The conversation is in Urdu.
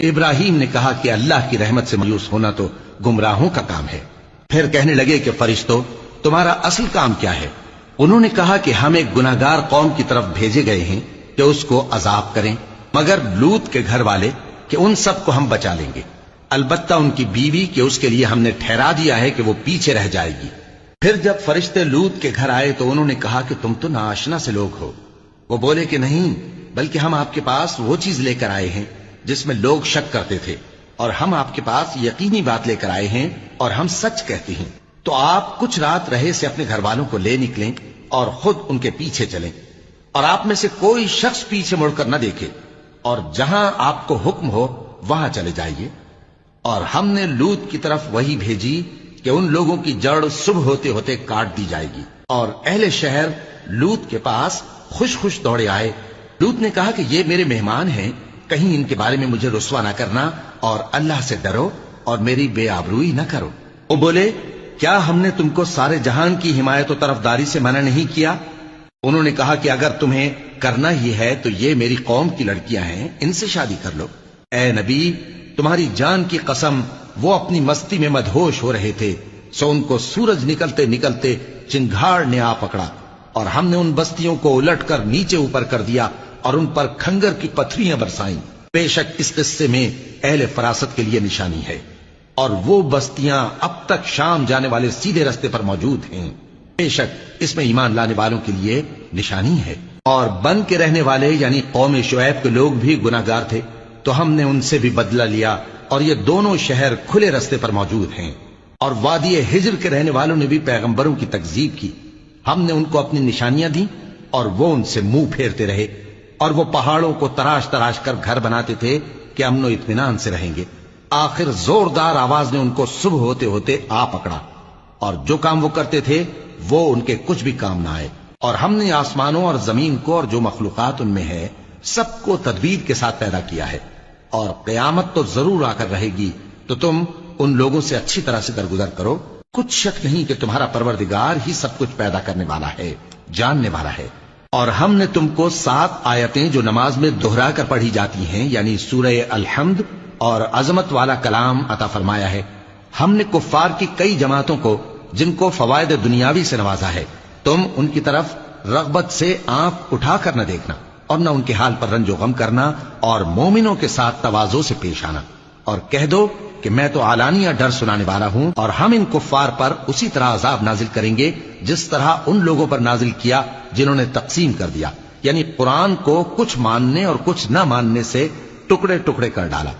ابراہیم نے کہا کہ اللہ کی رحمت سے مایوس ہونا تو گمراہوں کا کام ہے۔ پھر کہنے لگے کہ فرشتوں، تمہارا اصل کام کیا ہے؟ انہوں نے کہا کہ ہم ایک گناہگار قوم کی طرف بھیجے گئے ہیں کہ اس کو عذاب کریں، مگر لوط کے گھر والے کہ ان سب کو ہم بچا لیں گے، البتہ ان کی بیوی کہ اس کے لیے ہم نے ٹھہرا دیا ہے کہ وہ پیچھے رہ جائے گی۔ پھر جب فرشتے لوط کے گھر آئے تو انہوں نے کہا کہ تم تو ناآشنا سے لوگ ہو۔ وہ بولے کہ نہیں، بلکہ ہم آپ کے پاس وہ چیز لے کر آئے ہیں جس میں لوگ شک کرتے تھے، اور ہم آپ کے پاس یقینی بات لے کر آئے ہیں اور ہم سچ کہتے ہیں۔ تو آپ کچھ رات رہے سے اپنے گھر والوں کو لے نکلیں اور خود ان کے پیچھے چلیں، اور آپ میں سے کوئی شخص پیچھے مڑ کر نہ دیکھے، اور جہاں آپ کو حکم ہو وہاں چلے جائیے۔ اور ہم نے لوط کی طرف وحی بھیجی کہ ان لوگوں کی جڑ صبح ہوتے ہوتے کاٹ دی جائے گی، اور اہل شہر لوط کے پاس خوش خوش دوڑے آئے۔ لوط نے کہا کہ یہ میرے مہمان ہیں، کہیں ان کے بارے میں مجھے رسوا نہ کرنا، اور اللہ سے ڈرو اور میری بے آبروئی نہ کرو۔ وہ بولے، کیا ہم نے تم کو سارے جہان کی حمایت و طرفداری سے منع نہیں کیا؟ انہوں نے کہا کہ اگر تمہیں کرنا ہی ہے تو یہ میری قوم کی لڑکیاں ہیں، ان سے شادی کر لو۔ اے نبی، تمہاری جان کی قسم، وہ اپنی مستی میں مدہوش ہو رہے تھے، سو ان کو سورج نکلتے نکلتے چنگھاڑ نے آ پکڑا، اور ہم نے ان بستیوں کو الٹ کر نیچے اوپر کر دیا اور ان پر کھنگر کی پتھریاں برسائیں۔ بے شک اس قصے میں اہل فراست کے لیے نشانی ہے، اور وہ بستیاں اب تک شام جانے والے سیدھے رستے پر موجود ہیں۔ بے شک اس میں ایمان لانے والوں کے لیے نشانی ہے۔ اور بن کے رہنے والے یعنی قوم شعیب کے لوگ بھی گناہگار تھے، تو ہم نے ان سے بھی بدلہ لیا، اور یہ دونوں شہر کھلے رستے پر موجود ہیں۔ اور وادی ہجر کے رہنے والوں نے بھی پیغمبروں کی تکذیب کی، ہم نے ان کو اپنی نشانیاں دی اور وہ ان سے منہ پھیرتے رہے، اور وہ پہاڑوں کو تراش تراش کر گھر بناتے تھے کہ امن و اطمینان سے رہیں گے۔ آخر زوردار آواز نے ان کو صبح ہوتے ہوتے آ پکڑا، اور جو کام وہ کرتے تھے وہ ان کے کچھ بھی کام نہ آئے۔ اور ہم نے آسمانوں اور زمین کو اور جو مخلوقات ان میں ہے سب کو تدبیر کے ساتھ پیدا کیا ہے، اور قیامت تو ضرور آ کر رہے گی، تو تم ان لوگوں سے اچھی طرح سے درگزر کرو۔ کچھ شک نہیں کہ تمہارا پروردگار ہی سب کچھ پیدا کرنے والا ہے، جاننے والا ہے۔ اور ہم نے تم کو 7 آیتیں جو نماز میں دہرا کر پڑھی جاتی ہیں، یعنی سورہ الحمد اور عظمت والا کلام عطا فرمایا ہے۔ ہم نے کفار کی کئی جماعتوں کو جن کو فوائد دنیاوی سے نوازا ہے، تم ان کی طرف رغبت سے آنکھ اٹھا کر نہ دیکھنا، اور نہ ان کے حال پر رنج و غم کرنا، اور مومنوں کے ساتھ تواضع سے پیش آنا، اور کہہ دو کہ میں تو اعلانیہ ڈر سنانے والا ہوں، اور ہم ان کفار پر اسی طرح عذاب نازل کریں گے جس طرح ان لوگوں پر نازل کیا جنہوں نے تقسیم کر دیا، یعنی قرآن کو کچھ ماننے اور کچھ نہ ماننے سے ٹکڑے ٹکڑے کر ڈالا۔